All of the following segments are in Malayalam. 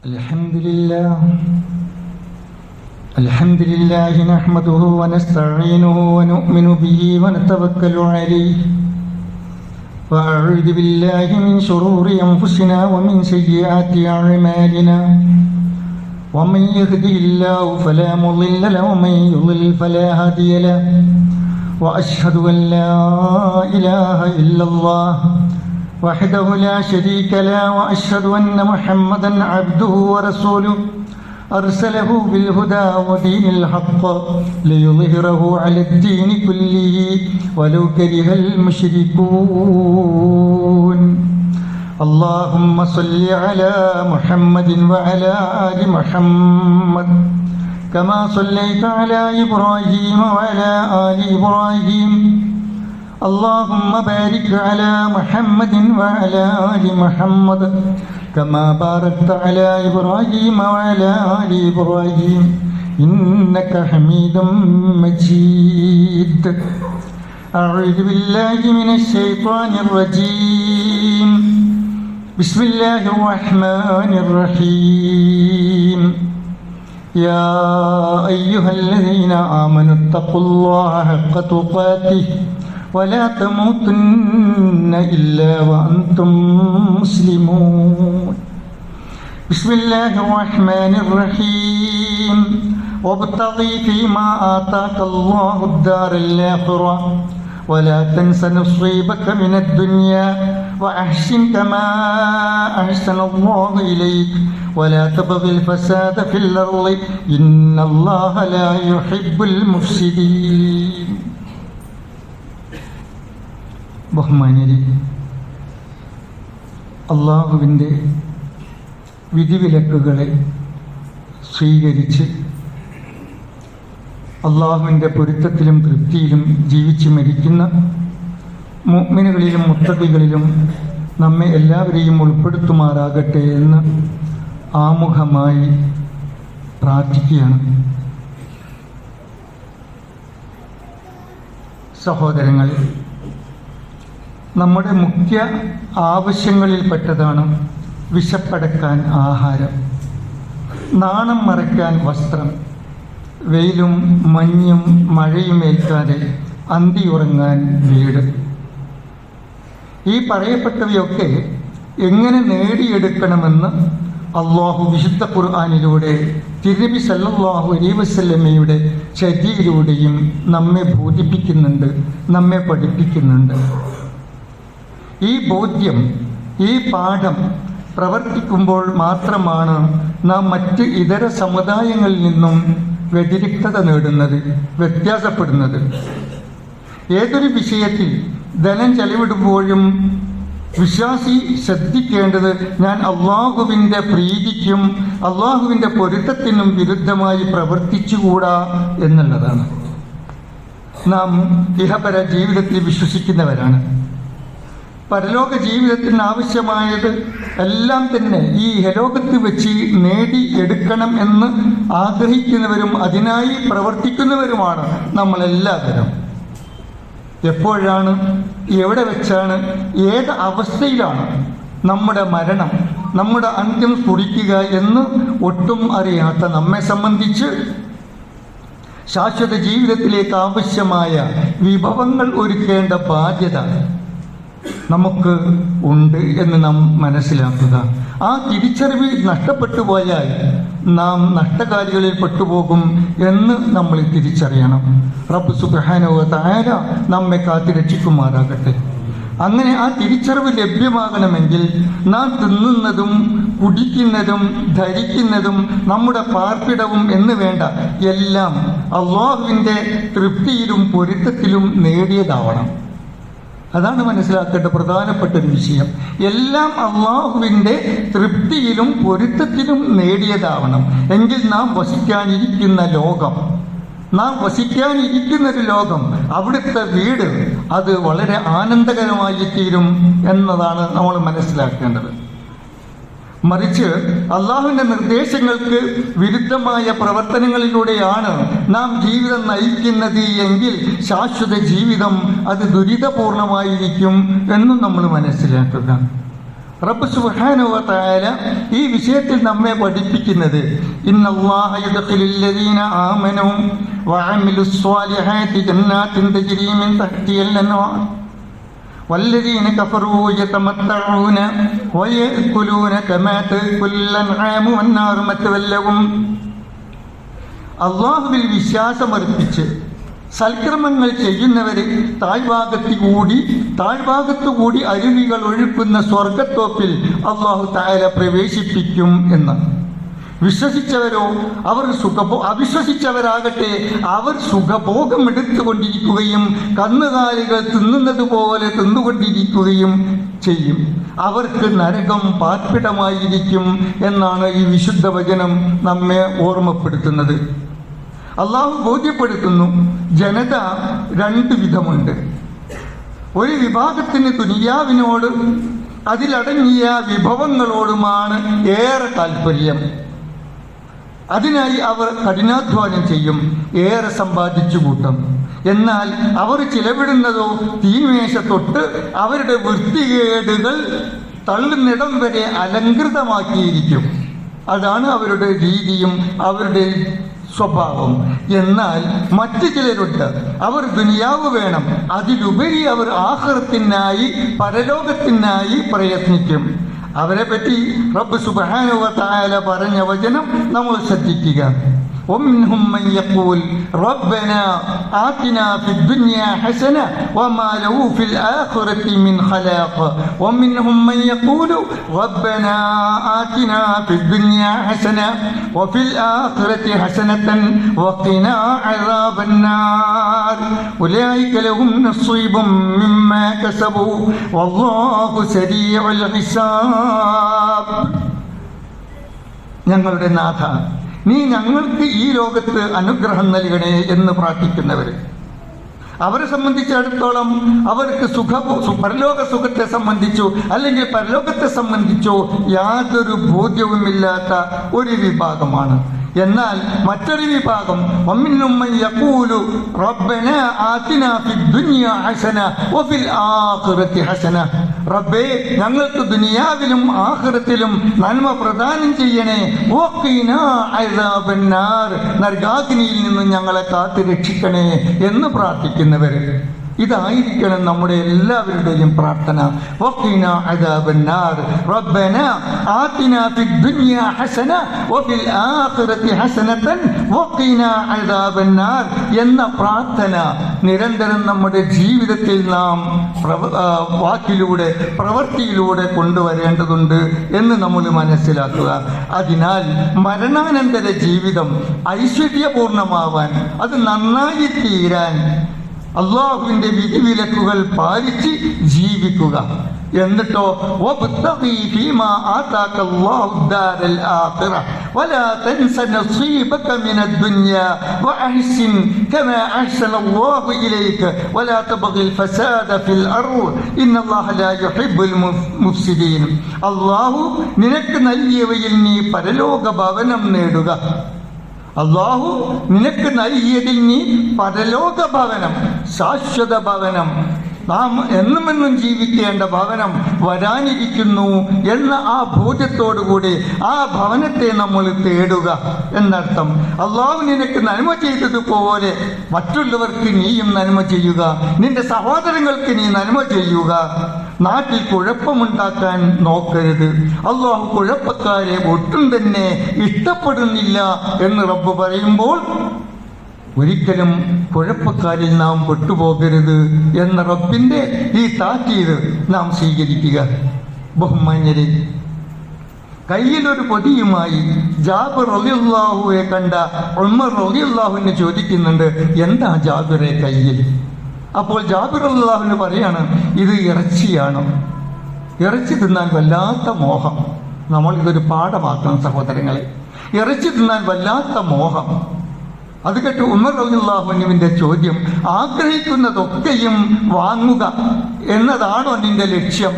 الحمد لله نحمده ونستعينه ونؤمن به ونتوكل عليه وأعوذ بالله من شرور أنفسنا ومن سيئات أعمالنا ومن يهده الله فلا مضل له ومن يضلل فلا هادي له وأشهد أن لا إله إلا الله وحده لا شريك له وأشهد أن محمدا عبده ورسوله أرسله بالهدى ودين الحق ليظهره على الدين كله ولو كره المشركون اللهم صل على محمد وعلى آل محمد كما صليت على إبراهيم وعلى آل إبراهيم اللهم بارك على محمد وعلى آل محمد كما باركت على إبراهيم وعلى آل إبراهيم إنك حميد مجيد. أعوذ بالله من الشيطان الرجيم. بسم الله الرحمن الرحيم. يا أيها الذين آمنوا اتقوا الله حق تقاته ولا تموتن إلا وأنتم مسلمون. بسم الله الرحمن الرحيم. وابتغي فيما آتاك الله الدار الآخرة ولا تنس نصيبك من الدنيا وأحسن كما أحسن الله إليك ولا تبغ الفساد في الأرض إن الله لا يحب المفسدين. ബഹുമാന്യരെ, അള്ളാഹുവിൻ്റെ വിധിവിലക്കുകളെ സ്വീകരിച്ച് അള്ളാഹുവിൻ്റെ പൊരുത്തത്തിലും തൃപ്തിയിലും ജീവിച്ചു മരിക്കുന്ന മുഅ്മിനുകളിലും മുത്തഖികളിലും നമ്മെ എല്ലാവരെയും ഉൾപ്പെടുത്തുമാറാകട്ടെ എന്ന് ആമുഖമായി പ്രാർത്ഥിക്കുകയാണ്. സഹോദരങ്ങളെ, നമ്മുടെ മുഖ്യ ആവശ്യങ്ങളിൽപ്പെട്ടതാണ് വിശപ്പടക്കാൻ ആഹാരം, നാണം മറയ്ക്കാൻ വസ്ത്രം, വെയിലും മഞ്ഞും മഴയും ഏൽക്കാതെ അന്തിയുറങ്ങാൻ വീട്. ഈ പറയപ്പെട്ടവയൊക്കെ എങ്ങനെ നേടിയെടുക്കണമെന്ന് അള്ളാഹു വിശുദ്ധ ഖുർആനിലൂടെ തിരുനബി സല്ലല്ലാഹു അലൈഹി വസല്ലമയുടെ ചര്യയിലൂടെയും നമ്മെ ബോധിപ്പിക്കുന്നുണ്ട്, നമ്മെ പഠിപ്പിക്കുന്നുണ്ട്. ഈ ബോധ്യം, ഈ പാഠം പ്രവർത്തിക്കുമ്പോൾ മാത്രമാണ് നാം മറ്റ് ഇതര സമുദായങ്ങളിൽ നിന്നും വ്യതിരിക്തത നേടുന്നത്, വ്യത്യാസപ്പെടുന്നത്. ഏതൊരു വിഷയത്തിൽ ധനം ചെലവിടുമ്പോഴും വിശ്വാസി ശ്രദ്ധിക്കേണ്ടത് ഞാൻ അള്ളാഹുവിൻ്റെ പ്രീതിക്കും അള്ളാഹുവിൻ്റെ പൊരുത്തത്തിനും വിരുദ്ധമായി പ്രവർത്തിച്ചുകൂടാ എന്നുള്ളതാണ്. നാം ഇഹപര ജീവിതത്തിൽ വിശ്വസിക്കുന്നവരാണ്. പരലോക ജീവിതത്തിന് ആവശ്യമായത് എല്ലാം തന്നെ ഈ ഇഹലോകത്ത് വെച്ച് നേടിയെടുക്കണം എന്ന് ആഗ്രഹിക്കുന്നവരും അതിനായി പ്രവർത്തിക്കുന്നവരുമാണ് നമ്മളെല്ലാവരും. എപ്പോഴാണ്, എവിടെ വെച്ചാണ്, ഏത് അവസ്ഥയിലാണ് നമ്മുടെ മരണം, നമ്മുടെ അന്ത്യം കുറിക്കുക എന്ന് ഒട്ടും അറിയാത്ത നമ്മെ സംബന്ധിച്ച് ശാശ്വത ജീവിതത്തിലേക്ക് ആവശ്യമായ വിഭവങ്ങൾ ഒരുക്കേണ്ട ബാധ്യത നമുക്ക് ഉണ്ട് എന്ന് നാം മനസ്സിലാക്കുക. ആ തിരിച്ചറിവ് നഷ്ടപ്പെട്ടു പോയാൽ നാം നഷ്ടകാരികളിൽ പെട്ടുപോകും എന്ന് നമ്മൾ തിരിച്ചറിയണം. റബ്ബ് സുബ്ഹാനഹു വ തആല നമ്മെ കാത്തുരക്ഷിക്കുമാറാകട്ടെ. അങ്ങനെ ആ തിരിച്ചറിവ് ലഭ്യമാകണമെങ്കിൽ നാം തിന്നുന്നതും കുടിക്കുന്നതും ധരിക്കുന്നതും നമ്മുടെ പാർപ്പിടവും എന്ന് വേണ്ട എല്ലാം അള്ളാഹുവിൻ്റെ തൃപ്തിയിലും പൊരുത്തത്തിലും നേടിയതാവണം. അതാണ് മനസ്സിലാക്കേണ്ട പ്രധാനപ്പെട്ട ഒരു വിഷയം. എല്ലാം അള്ളാഹുവിൻ്റെ തൃപ്തിയിലും പൊരുത്തത്തിലും നേടിയതാവണം. എങ്കിൽ നാം വസിക്കാനിരിക്കുന്ന ലോകം, നാം വസിക്കാനിരിക്കുന്നൊരു ലോകം, അവിടുത്തെ വീട്, അത് വളരെ ആനന്ദകരമായി തീരും എന്നതാണ് നമ്മൾ മനസ്സിലാക്കേണ്ടത്. മറിച്ച് അള്ളാഹുവിൻ്റെ നിർദ്ദേശങ്ങൾക്ക് വിരുദ്ധമായ പ്രവർത്തനങ്ങളിലൂടെയാണ് നാം ജീവിതം നയിക്കുന്നത് എങ്കിൽ ശാശ്വത ജീവിതം അത് ദുരിതപൂർണമായിരിക്കും എന്നും നമ്മൾ മനസ്സിലാക്കുക. റബ്ബ് സുബ്ഹാനഹു വ തആല ഈ വിഷയത്തിൽ നമ്മെ പഠിപ്പിക്കുന്നത് ഇന്നല്ലാഹ യദ്ഖിലുൽ ലദീന ആമനൂ വഅമിലുസ് സ്വാലിഹാത്തി ജന്നാത്തിൻ തജ്രി മിൻ തഹ്തിഹൽ അൻഹാർ വല്ലദീന കഫറൂ യതമത്തഊന വയഅകുലൂന കമാ തഅകുലുൽ അൻആമു വന്നാറു മത്വൽ ലഹും. അല്ലാഹുവിൽ വിശ്വാസമർപ്പിച്ച് സൽക്രമങ്ങൾ ചെയ്യുന്നവരെ താഴ്ഭാഗത്തുകൂടി അരുവികൾ ഒഴുക്കുന്ന സ്വർഗത്തോപ്പിൽ അല്ലാഹു തആല പ്രവേശിപ്പിക്കും എന്ന്. വിശ്വസിച്ചവരോ അവിശ്വസിച്ചവരാകട്ടെ അവർ സുഖഭോഗം എടുത്തുകൊണ്ടിരിക്കുകയും കന്നുകാലികൾ തിന്നുന്നത് പോലെ തിന്നുകൊണ്ടിരിക്കുകയും ചെയ്യും. അവർക്ക് നരകം പാർപ്പിടമായിരിക്കും എന്നാണ് ഈ വിശുദ്ധ വചനം നമ്മെ ഓർമ്മപ്പെടുത്തുന്നത്. അള്ളാഹു ബോധ്യപ്പെടുത്തുന്നു, ജനത രണ്ട് വിധമുണ്ട്. ഒരു വിഭാഗത്തിന് ദുനിയാവിനോട് അതിലടങ്ങിയ വിഭവങ്ങളോടുമാണ് ഏറെ താല്പര്യം. അതിനായി അവർ കഠിനാധ്വാനം ചെയ്യും, ഏറെ സമ്പാദിച്ചു കൂട്ടും. എന്നാൽ അവർ ചിലവിടുന്നതോ തീമേശ തൊട്ട് അവരുടെ വൃത്തികേടുകൾ തള്ളുന്നിടം വരെ അലങ്കൃതമാക്കിയിരിക്കും. അതാണ് അവരുടെ രീതിയും അവരുടെ സ്വഭാവം. എന്നാൽ മറ്റു ചിലരുണ്ട്, അവർ ദുനിയാവ് വേണം, അതിലുപരി അവർ ആഖിറത്തിനായി പരലോകത്തിനായി പ്രയത്നിക്കും. അവരെ പറ്റി റബ്ബ് സുബ്ഹാനഹു വ തആല പറഞ്ഞ വചനം നമ്മൾ ശ്രദ്ധിക്കുക. ومنهم من يقول ربنا آتنا في الدنيا حسنة وما له في الآخرة من خلاق ومنهم من يقول ربنا آتنا في الدنيا حسنة وفي الآخرة حسنة وقنا عذاب النار أولئك لهم نصيب مما كسبوا والله سريع الحساب. ഞങ്ങളുടെ നാഥ, നീ ഞങ്ങൾക്ക് ഈ ലോകത്ത് അനുഗ്രഹം നൽകണേ എന്ന് പ്രാർത്ഥിക്കുന്നവർ, അവരെ സംബന്ധിച്ചിടത്തോളം അവർക്ക് പരലോക സുഖത്തെ സംബന്ധിച്ചോ അല്ലെങ്കിൽ പരലോകത്തെ സംബന്ധിച്ചോ യാതൊരു ബോധ്യവുമില്ലാത്ത ഒരു വിഭാഗമാണ്. എന്നാൽ മറ്റൊരു വിഭാഗം വമിൻഹും മൻ യഖൂലു റബ്ബനാ ആതിനാ ഫിദ്ദുനിയാ ഹസന വഫിൽ ആഖിറതി ഹസന. റബ്ബേ, ഞങ്ങൾക്ക് ദുനിയാവിലും ആഖിറത്തിലും നന്മ പ്രദാനം ചെയ്യണേ. വഖീനാ അദാബന്നാർ, നരകാഗ്നിയിൽ നിന്ന് ഞങ്ങളെ കാത്തു രക്ഷിക്കണേ എന്ന് പ്രാർത്ഥിക്കുന്നവർ. ഇതായിരിക്കണം നമ്മുടെ എല്ലാവരുടെയും പ്രാർത്ഥന. വഖീനാ അദാബന്നാർ റബ്ബനാ ആതിനാ ഫിദ്ദുനിയാ ഹസന വഫിൽ ആഖിറതി ഹസനതൻ വഖീനാ അദാബന്നാർ എന്ന പ്രാർത്ഥന നിരന്തരം നമ്മുടെ ജീവിതത്തിൽ നാം വാക്കിലൂടെ പ്രവൃത്തിയിലൂടെ കൊണ്ടുവരേണ്ടതുണ്ട് എന്ന് നമ്മൾ മനസ്സിലാക്കുക. അതിനാൽ മരണാനന്തര ജീവിതം ഐശ്വര്യപൂർണമാവാൻ, അത് നന്നായി തീരാൻ അള്ളാഹുവിന്റെ വിധിവിലക്കുകൾ പാലിച്ച് ജീവിക്കുക. എന്നിട്ടോ വബ്തഗി ഫീമാ ആതാക അല്ലാഹു ദാരൽ ആഖിറ വലാ തൻസ നസീബക മിനദ് ദുനിയാ വഅഹ്സിൻ കമാ അഹ്സന അല്ലാഹു ഇലൈക വലാ തബ്ഗിൽ ഫസാദ ഫിൽ അർദ് ഇന്നല്ലാഹ ലാ യുഹിബ്ബുൽ മുഫ്സിദീൻ. അല്ലാഹു നിനക്ക് നൽകിയവയിൽ നീ പരലോക ഭവനം നേടുക. അള്ളാഹു നിനക്ക് നൽകിയതിൽ നീ പരലോക ഭവനം, ശാശ്വത ഭവനം, നാം എന്നുമെന്നും ജീവിക്കേണ്ട ഭവനം വരാനിരിക്കുന്നു എന്ന ആ ബോധ്യത്തോടുകൂടി ആ ഭവനത്തെ നമ്മൾ തേടുക എന്നർത്ഥം. അള്ളാഹു നിനക്ക് നന്മ ചെയ്തതുപോലെ മറ്റുള്ളവർക്ക് നീയും നന്മ ചെയ്യുക, നിന്റെ സഹോദരങ്ങൾക്ക് നീ നന്മ ചെയ്യുക. നാട്ടിൽ കുഴപ്പമുണ്ടാക്കാൻ നോക്കരുത്. അള്ളാഹു കുഴപ്പക്കാരെ ഒട്ടും തന്നെ ഇഷ്ടപ്പെടുന്നില്ല എന്ന് റബ്ബ് പറയുമ്പോൾ ഒരിക്കലും കുഴപ്പക്കാരിൽ നാം പെട്ടുപോകരുത് എന്ന റബ്ബിന്റെ ഈ താക്കീത് നാം സ്വീകരിക്കുക. ബഹുമാന്യരെ, കയ്യിലൊരു പൊതിയുമായി ജാബിർ റളിയല്ലാഹുവെ കണ്ട ഉമർ റളിയല്ലാഹുവിനെ ചോദിക്കുന്നുണ്ട്, എന്താ ജാബിറെ കയ്യിൽ? അപ്പോൾ ജാബിർ റളിയല്ലാഹു പറയാണ്, ഇത് ഇറച്ചിയാണ്. ഇറച്ചി തിന്നാൻ വല്ലാത്ത മോഹം. നമ്മൾ ഇതൊരു പാഠമാക്കണം സഹോദരങ്ങളെ. ഇറച്ചി തിന്നാൻ വല്ലാത്ത മോഹം. അത് കേട്ട് ഉമർ റളിയല്ലാഹുവിന്റെ ചോദ്യം, ആഗ്രഹിക്കുന്നതൊക്കെയും വാങ്ങുക എന്നതാണോ നിന്റെ ലക്ഷ്യം?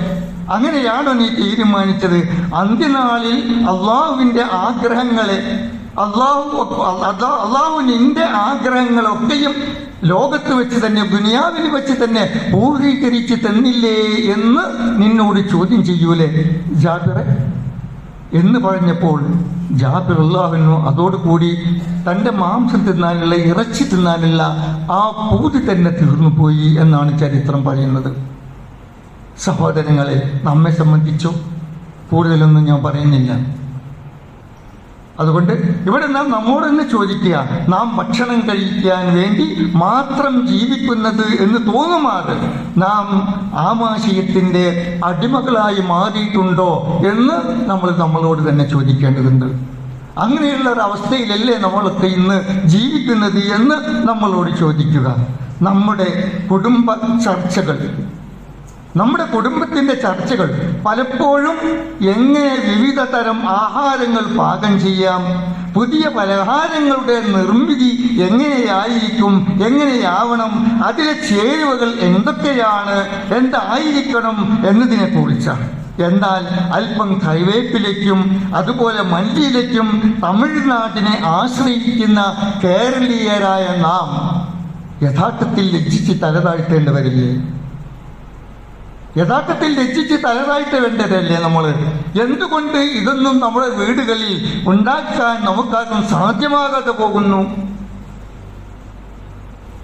അങ്ങനെയാണോ നീ തീരുമാനിച്ചത്? അന്ത്യനാളിൽ അള്ളാഹുവിന്റെ ആഗ്രഹങ്ങളെ അള്ളാഹു നിന്റെ ആഗ്രഹങ്ങളൊക്കെയും ലോകത്ത് വെച്ച് തന്നെ, ദുനിയാവിൽ വെച്ച് തന്നെ പൂർത്തീകരിച്ച് തന്നില്ലേ എന്ന് നിന്നോട് ചോദ്യം ചെയ്യൂലേ ജാബിറെ എന്ന് പറഞ്ഞപ്പോൾ ജാബിർ അല്ലാഹു അതോടുകൂടി തൻ്റെ മാംസം തിന്നാനുള്ള, ഇറച്ചി തിന്നാനുള്ള ആ പൂതി തന്നെ തീർന്നു പോയി എന്നാണ് ചരിത്രം പറയുന്നത്. സഹോദരങ്ങളെ, നമ്മെ സംബന്ധിച്ചോ കൂടുതലൊന്നും ഞാൻ പറയുന്നില്ല. അതുകൊണ്ട് ഇവിടെ നാം നമ്മോട് തന്നെ ചോദിക്കുക, നാം ഭക്ഷണം കഴിക്കാൻ വേണ്ടി മാത്രം ജീവിക്കുന്നത് എന്ന് തോന്നുമാറ് നാം ആമാശയത്തിൻ്റെ അടിമകളായി മാറിയിട്ടുണ്ടോ എന്ന് നമ്മളോട് തന്നെ ചോദിക്കേണ്ടതുണ്ട്. അങ്ങനെയുള്ള ഒരു അവസ്ഥയിലല്ലേ നമ്മളൊക്കെ ഇന്ന് ജീവിക്കുന്നത് എന്ന് നമ്മളോട് ചോദിക്കുക. നമ്മുടെ കുടുംബ ചർച്ചകൾ, നമ്മുടെ കുടുംബത്തിൻ്റെ ചർച്ചകൾ പലപ്പോഴും എങ്ങനെ വിവിധ തരം ആഹാരങ്ങൾ പാകം ചെയ്യാം, പുതിയ പലഹാരങ്ങളുടെ നിർമ്മിതി എങ്ങനെയായിരിക്കും, എങ്ങനെയാവണം, അതിലെ ചേരുവകൾ എന്തൊക്കെയാണ്, എന്തായിരിക്കണം എന്നതിനെ കുറിച്ചാണ്. എന്നാൽ അല്പം കറിവേപ്പിലേക്കും അതുപോലെ മല്ലിയിലേക്കും തമിഴ്നാട്ടിനെ ആശ്രയിക്കുന്ന കേരളീയരായ നാം യഥാർത്ഥത്തിൽ ലജ്ജിച്ച് തലതാഴ്ത്തേണ്ടവരില്ലേ? യഥാർത്ഥത്തിൽ ലജ്ജിച്ച് തലതാഴ്ത്തേണ്ടതല്ലേ നമ്മൾ? എന്തുകൊണ്ട് ഇതൊന്നും നമ്മുടെ വീടുകളിൽ ഉണ്ടാക്കാൻ നമുക്കാർക്കും സാധ്യമാകാതെ പോകുന്നു?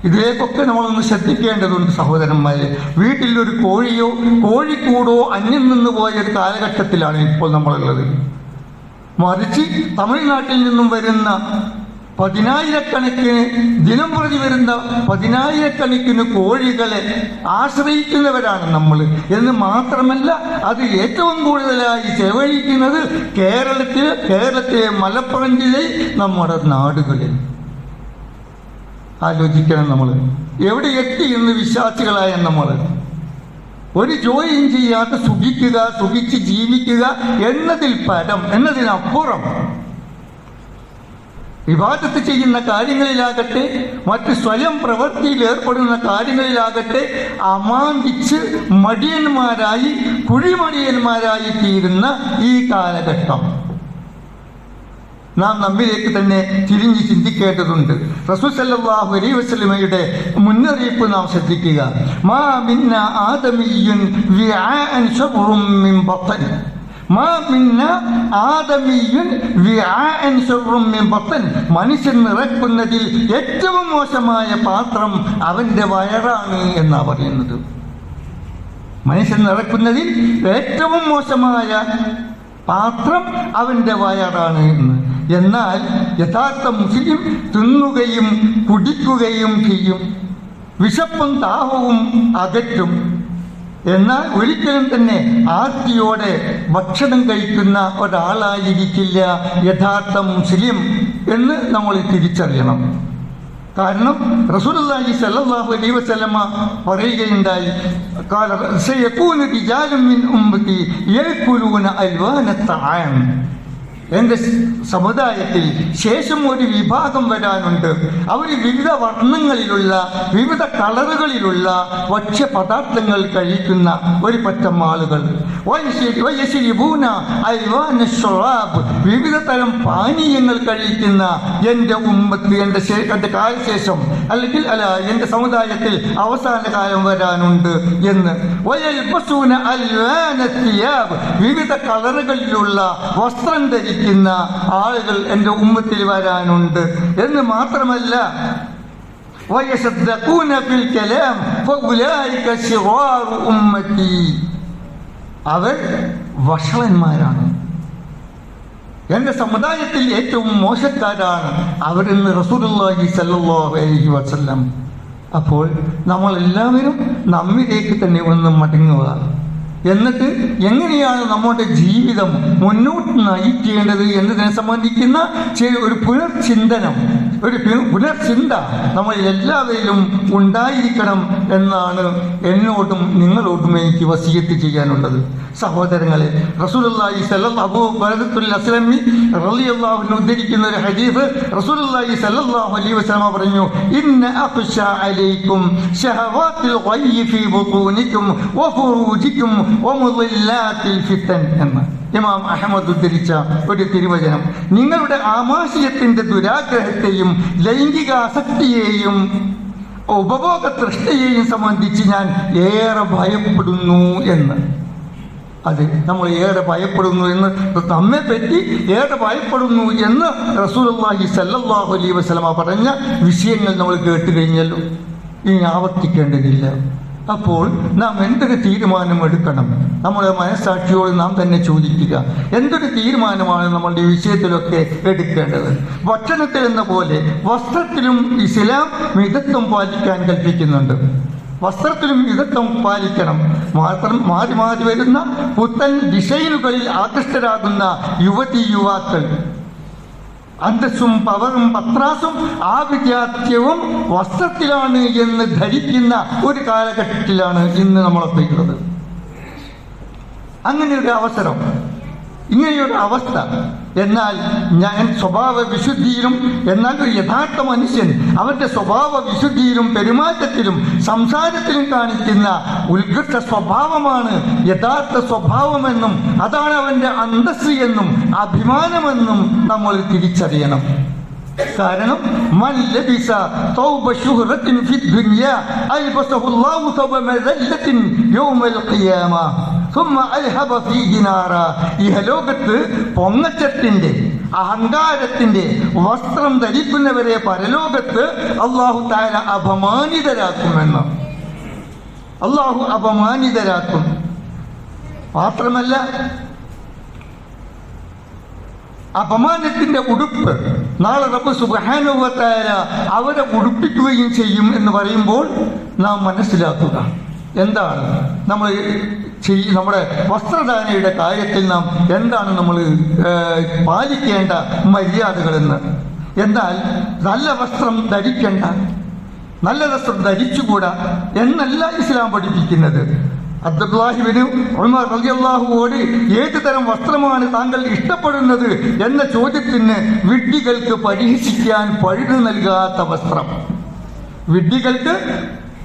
ഇതിലേക്കൊക്കെ നമ്മളൊന്ന് ശ്രദ്ധിക്കേണ്ടതുണ്ട് സഹോദരന്മാരെ. വീട്ടിലൊരു കോഴിയോ കോഴിക്കൂടോ അന്യം നിന്ന് പോയ ഒരു കാലഘട്ടത്തിലാണ് ഇപ്പോൾ നമ്മളുള്ളത്. മറിച്ച് തമിഴ്നാട്ടിൽ നിന്നും വരുന്ന ദിനം പ്രതി വരുന്ന പതിനായിരക്കണക്കിന് കോഴികളെ ആശ്രയിക്കുന്നവരാണ് നമ്മൾ. എന്ന് മാത്രമല്ല, അത് ഏറ്റവും കൂടുതലായി ചെലവഴിക്കുന്നത് കേരളത്തിലെ മലപ്പുറത്തിലെ നമ്മുടെ നാടുകളിൽ. ആലോചിക്കണം, നമ്മൾ എവിടെ എത്തി എന്ന് വിശ്വാസികളായ നമ്മൾ. ഒരു ജോലിയും ചെയ്യാതെ സുഖിച്ച് ജീവിക്കുക എന്നതിനപ്പുറം ഇബാദത്ത് ചെയ്യുന്ന കാര്യങ്ങളിലാകട്ടെ, മറ്റ് സ്വയം പ്രവൃത്തിയിൽ ഏർപ്പെടുന്ന കാര്യങ്ങളിലാകട്ടെ അമാന്തിച്ച് മടിയന്മാരായി, കുഴിമടിയന്മാരായി തീരുന്ന ഈ കാലഘട്ടം നാം നമ്മിലേക്ക് തന്നെ തിരിഞ്ഞ് ചിന്തിക്കേണ്ടതുണ്ട്. റസൂൽ സല്ലല്ലാഹു അലൈഹി വസല്ലമയുടെ മുന്നറിയിപ്പ് നാം ശ്രദ്ധിക്കുക. മാ മിന്ന ആദമിയ്യുൻ വിആഅൻ ശബ്റും മിൻ ബത്തൻ. മനുഷ്യൻ നിറക്കുന്നതിൽ ഏറ്റവും മോശമായ പാത്രം അവന്റെ വയറാണ് എന്നാ പറയുന്നത്. മനുഷ്യൻ നിറക്കുന്നതിൽ ഏറ്റവും മോശമായ പാത്രം അവന്റെ വയറാണ് എന്ന്. എന്നാൽ യഥാർത്ഥ മുസ്ലിം തിന്നുകയും കുടിക്കുകയും ചെയ്യും, വിശപ്പും ദാഹവും അകറ്റും. എന്നാൽ ഒരിക്കലും തന്നെ ആർത്തിയോടെ ഭക്ഷണം കഴിക്കുന്ന ഒരാളായിരിക്കില്ല യഥാർത്ഥ മുസ്ലിം എന്ന് നമ്മൾ തിരിച്ചറിയണം. കാരണം റസൂലുള്ളാഹി സ്വല്ലല്ലാഹു അലൈഹി വസല്ലമ പറയുകയുണ്ടായി, ഖാല സയകൂനു റിജാലുൻ മിൻ ഉമ്മത്തി യഅകുലൂന അൽവാന തആം. എൻ്റെ സമുദായത്തിൽ ശേഷം ഒരു വിഭാഗം വരാനുണ്ട്. അവർ വിവിധ വർണ്ണങ്ങളിലുള്ള, വിവിധ കളറുകളിലുള്ള ഭക്ഷ്യപദാർത്ഥങ്ങൾ കഴിക്കുന്ന ഒരു പറ്റം ആളുകൾ. വിവിധ തരം പാനീയങ്ങൾ കഴിക്കുന്ന എൻ്റെ ഉമ്മത്ത്, എൻ്റെ കാലശേഷം അല്ലെങ്കിൽ എൻ്റെ സമുദായത്തിൽ അവസാന കാലം വരാനുണ്ട് എന്ന്. വിവിധ കളറുകളിലുള്ള വസ്ത്രം ധരിക്കുന്ന ആളുകൾ എൻ്റെ ഉമ്മത്തിൽ വരാനുണ്ട് എന്ന് മാത്രമല്ല, അവർ വഷളന്മാരാണ്, എൻ്റെ സമുദായത്തിൽ ഏറ്റവും മോശക്കാരാണ് അവരെന്ന് റസൂലുള്ളാഹി സ്വല്ലല്ലാഹു അലൈഹി വസല്ലം. അപ്പോൾ നമ്മളെല്ലാവരും നമ്മിലേക്ക് തന്നെ ഒന്ന് മടങ്ങുക. എന്നിട്ട് എങ്ങനെയാണ് നമ്മുടെ ജീവിതം മുന്നോട്ട് നയിക്കേണ്ടത് എന്നതിനെ സംബന്ധിക്കുന്ന ഒരു പുനർചിന്ത നമ്മളിൽ എല്ലാവരിലും ഉണ്ടായിരിക്കണം എന്നാണ് എന്നോടും നിങ്ങളോടും എനിക്ക് വസിയത്ത് ചെയ്യാനുള്ളത്. സഹോദരങ്ങളെ, റസൂലുള്ളാഹി സ്വല്ലല്ലാഹു റളിയല്ലാഹു അൻഹു ഉദ്ധരിക്കുന്ന ഒരു ഹദീസ്, റസൂലുള്ളാഹി സ്വല്ലല്ലാഹു അലൈഹി വസല്ലം പറഞ്ഞു, ഇന്ന അഖ്ശാ അലൈക്കും ശഹവാത്തിൽ ഗയ്യി ഫീ ബുതൂനിക്കും വഫുറൂജിക്കും വമുദില്ലാത്തിൽ ഫിത്തൻ എന്ന് ഇമാം അഹ്മദ് ഉദ്ധരിച്ച ഒരു തിരുവചനം. നിങ്ങളുടെ ആമാശയത്തിന്റെ ദുരാഗ്രഹത്തെയും ലൈംഗികാസക്തിയെയും ഉപഭോഗ തൃഷ്ണയെയും സംബന്ധിച്ച് ഞാൻ ഏറെ ഭയപ്പെടുന്നു എന്ന്. അത് നമ്മൾ ഏറെ ഭയപ്പെടുന്നു എന്ന്, നമ്മെ പറ്റി ഏറെ ഭയപ്പെടുന്നു എന്ന് റസൂലുള്ളാഹി സ്വല്ലല്ലാഹു അലൈഹി വസല്ലമ പറഞ്ഞ വിഷയങ്ങൾ നമ്മൾ കേട്ട് കഴിഞ്ഞല്ലോ, ഇനി ആവർത്തിക്കേണ്ടതില്ല. അപ്പോൾ നാം എന്തൊരു തീരുമാനം എടുക്കണം? നമ്മുടെ മനസ്സാക്ഷിയോട് നാം തന്നെ ചോദിക്കുക, എന്തൊരു തീരുമാനമാണ് നമ്മളുടെ വിഷയത്തിലൊക്കെ എടുക്കേണ്ടത്? ഭക്ഷണത്തിൽ എന്ന പോലെ വസ്ത്രത്തിലും ഇസ്ലാം മിതത്വം പാലിക്കാൻ കൽപ്പിക്കുന്നുണ്ട്. വസ്ത്രത്തിലും മിതത്വം പാലിക്കണം. മാറി മാറി വരുന്ന പുത്തൻ ഡിസൈനുകളിൽ ആകൃഷ്ടരാകുന്ന യുവതി-യുവാക്കൾ അന്തസ്സും പവറും പത്രാസും ആഭിജാത്യവും വസ്ത്രത്തിലാണ് എന്ന് ധരിക്കുന്ന ഒരു കാലഘട്ടത്തിലാണ് ഇന്ന് നമ്മളൊക്കെ ഉള്ളത്. അങ്ങനെയൊരു അവസരം, ഇങ്ങനെയൊരു അവസ്ഥ. എന്നാൽ ഞാൻ സ്വഭാവ വിശുദ്ധിയിലും, എന്നാൽ ഒരു യഥാർത്ഥ മനുഷ്യൻ അവന്റെ സ്വഭാവ വിശുദ്ധിയിലും പെരുമാറ്റത്തിലും സംസാരത്തിലും കാണിക്കുന്ന ഉത്കൃഷ്ട സ്വഭാവമാണ് യഥാർത്ഥ സ്വഭാവമെന്നും അതാണ് അവന്റെ അന്തസ്സ് എന്നും അഭിമാനമെന്നും നമ്മൾ തിരിച്ചറിയണം. കാരണം മൻ ലബിസ തൗബ ശുഹ്റത്തിൻ ഫിദ് ദുനിയ അൽബസഹു അല്ലാഹു തൗബ മദല്ലത്തിൻ യൗമൽ ഖിയാമ സുമ്മ അൽഹബ ഫീഹി നാറ. ഇഹലോകത്ത് പൊങ്ങച്ചത്തിന്റെ അഹങ്കാരത്തിന്റെ വസ്ത്രം ധരിക്കുന്നവരെ പരലോകത്ത് അല്ലാഹു തആല അപമാനിതരാക്കുമെന്ന്. അല്ലാഹു അപമാനിതരാക്കും. മാത്രമല്ല അപമാനത്തിന്റെ ഉടുപ്പ് നാളെ റബ്ബ് സുബ്ഹാനഹു വ തആല അവരെ ഉടുപ്പിക്കുകയും ചെയ്യും എന്ന് പറയുമ്പോൾ നാം മനസ്സിലാക്കുക എന്താണ് നമ്മുടെ വസ്ത്രധാരണയുടെ കാര്യത്തിൽ നാം എന്താണ് നമ്മൾ പാലിക്കേണ്ട മര്യാദകളെന്ന്. എന്നാൽ നല്ല വസ്ത്രം ധരിക്കേണ്ട, നല്ല വസ്ത്രം ധരിച്ചുകൂടാ എന്നല്ല ഇസ്ലാം പഠിപ്പിക്കുന്നത്. അബ്ദുല്ലാഹി ഇബ്നു ഉമർ റളിയല്ലാഹുവോട് ഏത് തരം വസ്ത്രമാണ് താങ്കൾ ഇഷ്ടപ്പെടുന്നത് എന്ന ചോദ്യത്തിന് വിഡ്ഢികൾക്ക് പരിഹസിക്കാൻ പഴുതു നൽകാത്ത വസ്ത്രം, വിഡ്ഢികൾക്ക്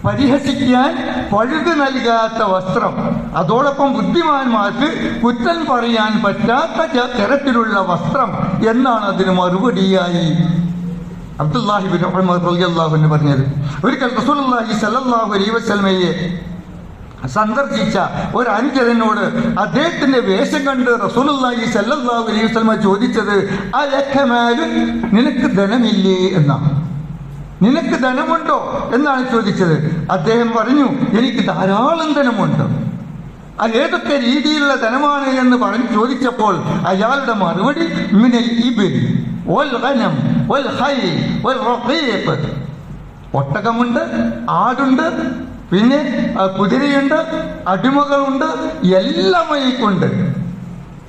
പരിഹസിക്കാൻ പഴുതു നൽകാത്ത വസ്ത്രം, അതോടൊപ്പം ബുദ്ധിമാന്മാർക്ക് കുറ്റം പറയാൻ പറ്റാത്ത തരത്തിലുള്ള വസ്ത്രം എന്നാണ് അതിന് മറുപടിയായി അബ്ദുല്ലാഹി ഇബ്നു ഉമർ റളിയല്ലാഹു അൻഹു പറഞ്ഞത്. ഒരിക്കൽ റസൂലുള്ളാഹി സ്വല്ലല്ലാഹു അലൈഹി വസല്ലമയെ സന്ദർശിച്ച ഒരു അനുചരനോട് അദ്ദേഹത്തിന്റെ വേഷം കണ്ട് റസൂലുള്ളാഹി സ്വല്ലല്ലാഹു അലൈഹി വസല്ലമ ചോദിച്ചത് അലകമാലു, നിനക്ക് ധനമില്ലേ എന്നാണ്. നിനക്ക് ധനമുണ്ടോ എന്നാണ് ചോദിച്ചത്. അദ്ദേഹം പറഞ്ഞു, എനിക്ക് ധാരാളം ധനമുണ്ട്. അത് ഏതൊക്കെ രീതിയിലുള്ള ധനമാണ് എന്ന് ചോദിച്ചപ്പോൾ അയാളുടെ മറുപടി മിനൽ ഇബ്ൽ വൽ ഗനം വൽ ഖൈൽ വൽ റഖീഖ്, ഒട്ടകമുണ്ട്, ആടുണ്ട്, പിന്നെ കുതിരയുണ്ട്, അടിമകളുണ്ട്, എല്ലാം കൊണ്ട്.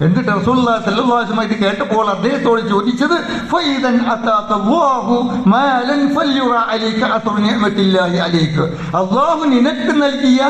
എന്നിട്ട് റസൂലുള്ളാഹി സ്വല്ലല്ലാഹു അലൈഹി വസല്ലം ഇത് കേട്ടപ്പോൾ അദ്ദേഹത്തോട് ചോദിച്ചത് ഫൈദൻ അതാഖല്ലാഹു മാലൻ ഫല്യുറ അലൈക അത്റു നിഅമത്തില്ലാഹി അലൈക, അല്ലാഹു നിനക്ക് നൽകിയ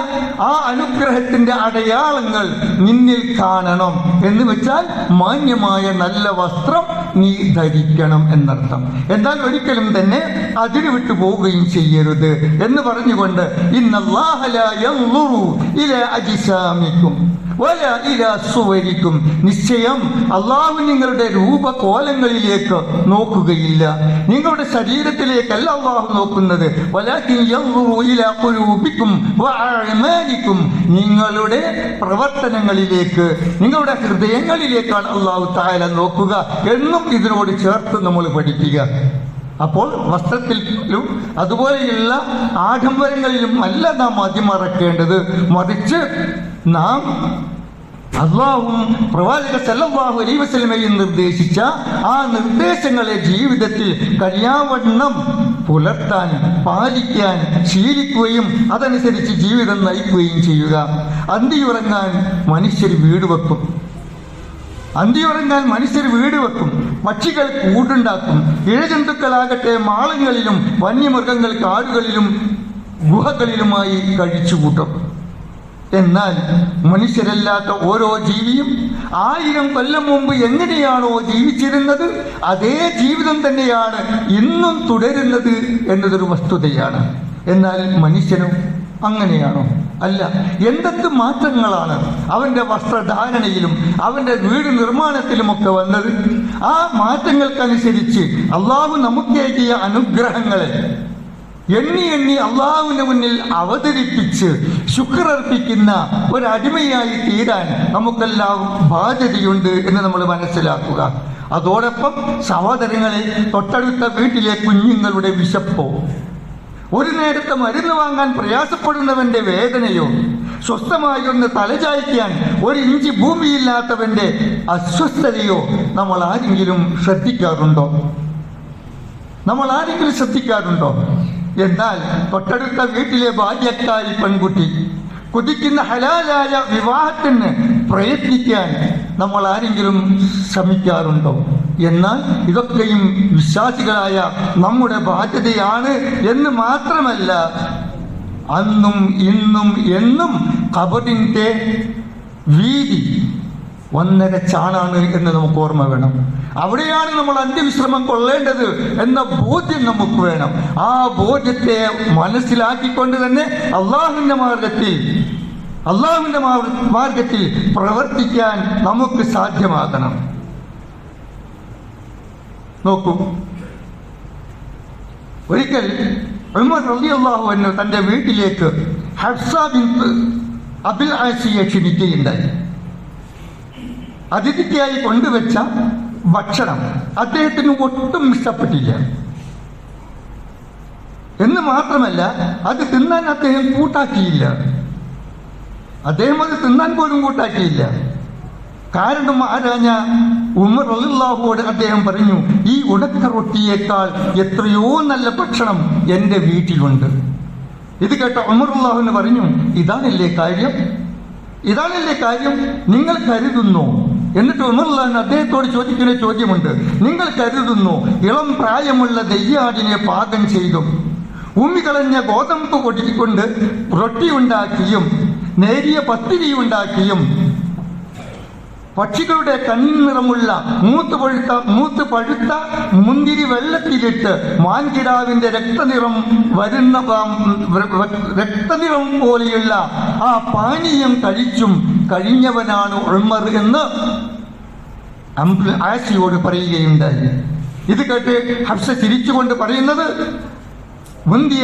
ആ അനുഗ്രഹത്തിന്റെ അടയാളങ്ങൾ നിന്നിൽ കാണണം എന്ന് വെച്ചാൽ മാന്യമായ നല്ല വസ്ത്രം നീ ധരിക്കണം എന്നർത്ഥം. എന്നാൽ ഒരിക്കലും തന്നെ അതിന് വിട്ടു പോവുകയും ചെയ്യരുത് എന്ന് പറഞ്ഞുകൊണ്ട് ഇന്നല്ലാഹ ലാ യൻളുറു ഇലാ അജ്സാമിക്കും വലാ ഇലാ സുവരിക്കും, നിശ്ചയം അല്ലാഹു നിങ്ങളുടെ രൂപകോലങ്ങളിലേക്ക് നോക്കുകയില്ല, നിങ്ങളുടെ ശരീരത്തിലേക്കല്ല അല്ലാഹു നോക്കുന്നത്. വലാകിൻ യൻളുറു ഇലാ ഖുലൂബിക്കും വഅഅമാലിക്കും, നിങ്ങളുടെ പ്രവർത്തനങ്ങളിലേക്ക്, നിങ്ങളുടെ ഹൃദയങ്ങളിലേക്കാണ് അല്ലാഹു തആല നോക്കുക എന്നും ഇതിനോട് ചേർത്ത് നമ്മൾ പഠിക്കുക. അപ്പോൾ വസ്ത്രത്തിലും അതുപോലെയുള്ള ആഡംബരങ്ങളിലും അല്ല നാം മതിമറക്കേണ്ടത്, മറിച്ച് നാം അല്ലാഹുവും പ്രവാചക സല്ലല്ലാഹു അലൈഹി വസല്ലമയും നിർദ്ദേശിച്ച ആ നിർദ്ദേശങ്ങളെ ജീവിതത്തിൽ കഴിയാവണ്ണം പുലർത്താൻ, പാലിക്കാൻ ശീലിക്കുകയും അതനുസരിച്ച് ജീവിതം നയിക്കുകയും ചെയ്യുക. അന്തിയുറങ്ങാൻ മനുഷ്യർ വീട് വെക്കും, അന്തിയുറങ്ങാൻ മനുഷ്യർ വീട് വെക്കും, പക്ഷികൾ കൂടുണ്ടാക്കും, ഇഴജന്തുക്കളാകട്ടെ മാളങ്ങളിലും വന്യമൃഗങ്ങൾ കാടുകളിലും ഗുഹകളിലുമായി കഴിച്ചുകൂട്ടും. എന്നാൽ മനുഷ്യരല്ലാത്ത ഓരോ ജീവിയും 1000 കൊല്ലം മുമ്പ് എങ്ങനെയാണോ ജീവിച്ചിരുന്നത് അതേ ജീവിതം തന്നെയാണ് ഇന്നും തുടരുന്നത് എന്നതൊരു വസ്തുതയാണ്. എന്നാൽ മനുഷ്യനും അങ്ങനെയാണോ? അല്ല, എന്തൊക്കെ മാറ്റങ്ങളാണ് അവന്റെ വസ്ത്രധാരണയിലും അവന്റെ വീട് നിർമ്മാണത്തിലുമൊക്കെ വന്നത്. ആ മാറ്റങ്ങൾക്കനുസരിച്ച് അള്ളാഹു നമുക്കേകിയ അനുഗ്രഹങ്ങളെ എണ്ണി എണ്ണി അള്ളാഹുവിന്റെ മുന്നിൽ അവതരിപ്പിച്ച് ശുക്രർപ്പിക്കുന്ന ഒരടിമയായി തീരാൻ നമുക്കെല്ലാം ബാധ്യതയുണ്ട് എന്ന് നമ്മൾ മനസ്സിലാക്കുക. അതോടൊപ്പം സഹോദരങ്ങളെ, തൊട്ടടുത്ത വീട്ടിലെ കുഞ്ഞുങ്ങളുടെ വിശപ്പോ, ഒരു നേരത്തെ മരുന്ന് വാങ്ങാൻ പ്രയാസപ്പെടുന്നവന്റെ വേദനയോ, സ്വസ്ഥമായി ഒന്ന് തലചായ്ക്കാൻ ഒരു ഇഞ്ചി ഭൂമിയില്ലാത്തവന്റെ അസ്വസ്ഥതയോ നമ്മൾ ആരെങ്കിലും ശ്രദ്ധിക്കാറുണ്ടോ? എന്നാൽ തൊട്ടടുത്ത വീട്ടിലെ ബാല്യക്കാരി പെൺകുട്ടി കുതിക്കുന്ന ഹലാലായ വിവാഹത്തിന് പ്രയത്നിക്കാൻ നമ്മൾ ആരെങ്കിലും ശ്രമിക്കാറുണ്ടോ? എന്നാൽ ഇതൊക്കെയും വിശ്വാസികളായ നമ്മുടെ ബാധ്യതയാണ് എന്ന് മാത്രമല്ല, അന്നും ഇന്നും എന്നും ഖബറിന്റെ വീതി 1.5 ചാണാണ് എന്ന് നമുക്ക് ഓർമ്മ വേണം. അവിടെയാണ് നമ്മൾ അന്ത്യവിശ്രമം കൊള്ളേണ്ടത് എന്ന ബോധ്യം നമുക്ക് വേണം. ആ ബോധ്യത്തെ മനസ്സിലാക്കിക്കൊണ്ട് തന്നെ അള്ളാഹുവിന്റെ മാർഗത്തിൽ പ്രവർത്തിക്കാൻ നമുക്ക് സാധ്യമാകണം. നോക്കൂ, ഒരിക്കൽ ഉമർ റളിയല്ലാഹു അൻഹു തന്റെ വീട്ടിലേക്ക് ഹഫ്സ ബിൻത് അബിൽ ആസിയെ ക്ഷണിക്കുകയുണ്ടായി. അതിഥിക്കായി കൊണ്ടുവച്ച ഭക്ഷണം അദ്ദേഹത്തിന് ഒട്ടും ഇഷ്ടപ്പെട്ടില്ല. എന്ന് മാത്രമല്ല, അത് തിന്നാൻ അദ്ദേഹം പോലും കൂട്ടാക്കിയില്ല. കാരണം ആരാഞ്ഞ ഉമർ റളിയല്ലാഹുവോട് അദ്ദേഹം പറഞ്ഞു, ഈ ഉണക്ക റൊട്ടിയേക്കാൾ എത്രയോ നല്ല ഭക്ഷണം എൻ്റെ വീട്ടിലുണ്ട്. ഇത് കേട്ട ഉമർ റളിയല്ലാഹു പറഞ്ഞു, ഇതാണല്ലേ കാര്യം, നിങ്ങൾ കരുതുന്നു? എന്നിട്ട് ഉമർ റളിയല്ലാഹു അദ്ദേഹത്തോട് ചോദിക്കുന്ന ചോദ്യമുണ്ട്, നിങ്ങൾ കരുതുന്നു ഇളം പ്രായമുള്ള ദയ്യാടിനെ പാകം ചെയ്തും ഉമ്മികളഞ്ഞ ഗോതമ്പ് കൊടിക്കൊണ്ട് റൊട്ടി ഉണ്ടാക്കിയും നേരിയ പത്തിരി ഉണ്ടാക്കിയും പക്ഷികളുടെ കണ്ണിറമുള്ള മൂത്ത് പഴുത്ത മുന്തിരി വെള്ളത്തിലിട്ട് മാൻകിടാവിന്റെ രക്തനിറം പോലെയുള്ള ആ പാനീയം കഴിച്ചും കഴിഞ്ഞവനാണ് ഉമർ എന്ന് ആസിയോട് പറയുകയുണ്ടായി. ഇത് കേട്ട് ഹഫ്സ ചിരിച്ചുകൊണ്ട് പറയുന്നത്, മുന്തിയ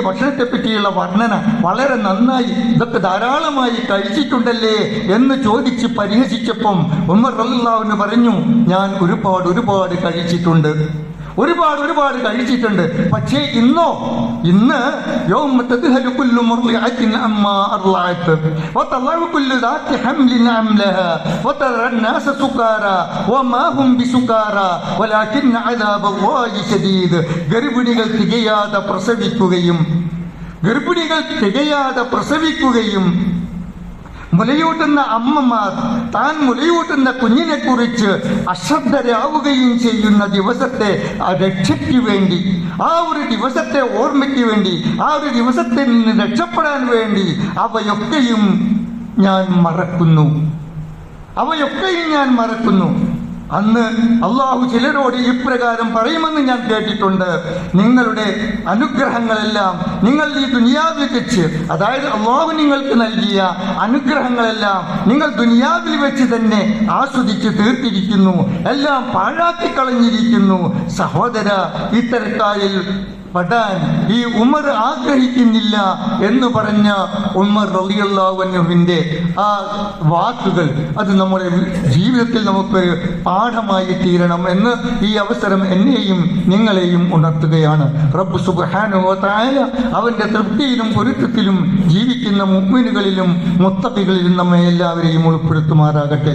ഭക്ഷണത്തെ പറ്റിയുള്ള വർണ്ണന വളരെ നന്നായി, ഇതൊക്കെ ധാരാളമായി കഴിച്ചിട്ടുണ്ടല്ലേ എന്ന് ചോദിച്ച് പരിഹസിച്ചപ്പം ഉമർ റളിയല്ലാഹു അൻഹു പറഞ്ഞു, ഞാൻ ഒരുപാട് കഴിച്ചിട്ടുണ്ട്. പക്ഷേ ഇന്ന് യൗമ തദ്ഹലു കുല്ലു മുർളിഅത്തിൻ അമ്മാ അർളഅത് വതളഉ കുല്ലു ദാത്തി ഹംലിൻ അംലഹാ വതറ الناس സുകാരാ വമാ ഹും ബിസുകാരാ വലാകിൻ അദാബല്ലാഹി ശദീദ്. ഗർഭിണികൾ തികയാതെ പ്രസവിക്കുകയും മുലയൂട്ടുന്ന അമ്മമാർ താൻ മുലയൂട്ടുന്ന കുഞ്ഞിനെ കുറിച്ച് അശ്രദ്ധരാവുകയും ചെയ്യുന്ന ദിവസത്തെ രക്ഷയ്ക്ക് വേണ്ടി, ആ ഒരു ദിവസത്തെ ഓർമ്മയ്ക്ക് വേണ്ടി, ആ ഒരു ദിവസത്തിൽ നിന്ന് രക്ഷപ്പെടാൻ വേണ്ടി അവയൊക്കെയും ഞാൻ മറക്കുന്നു. അന്ന് അള്ളാഹു ചിലരോട് ഇപ്രകാരം പറയുമെന്ന് ഞാൻ കേട്ടിട്ടുണ്ട്, നിങ്ങളുടെ അനുഗ്രഹങ്ങളെല്ലാം നിങ്ങൾ ഈ ദുനിയാവിൽ വെച്ച്, അതായത് അള്ളാഹു നിങ്ങൾക്ക് നൽകിയ അനുഗ്രഹങ്ങളെല്ലാം നിങ്ങൾ ദുനിയാവിൽ വെച്ച് തന്നെ ആസ്വദിച്ച് തീർത്തിരിക്കുന്നു, എല്ലാം പാഴാക്കി കളഞ്ഞിരിക്കുന്നു. സഹോദര, ഇത്തരക്കാരിൽ പെടാൻ ഈ ഉമർ ആഗ്രഹിക്കുന്നില്ല എന്ന് പറഞ്ഞ ഉമർ റളിയല്ലാഹു അൻഹുവിന്റെ ആ വാക്കുകൾ അത് നമ്മുടെ ജീവിതത്തിൽ നമുക്കൊരു പാഠമായി തീരണം എന്ന് ഈ അവസരം എന്നെയും നിങ്ങളെയും ഉണർത്തുകയാണ്. റബ്ബ് സുബ്ഹാനഹു വ തആല അവന്റെ തൃപ്തിയിലും പൊരുത്തത്തിലും ജീവിക്കുന്ന മുഅ്മിനുകളിലും മുത്തഖികളിലും നമ്മെ എല്ലാവരെയും ഉൾപ്പെടുത്തുമാറാകട്ടെ.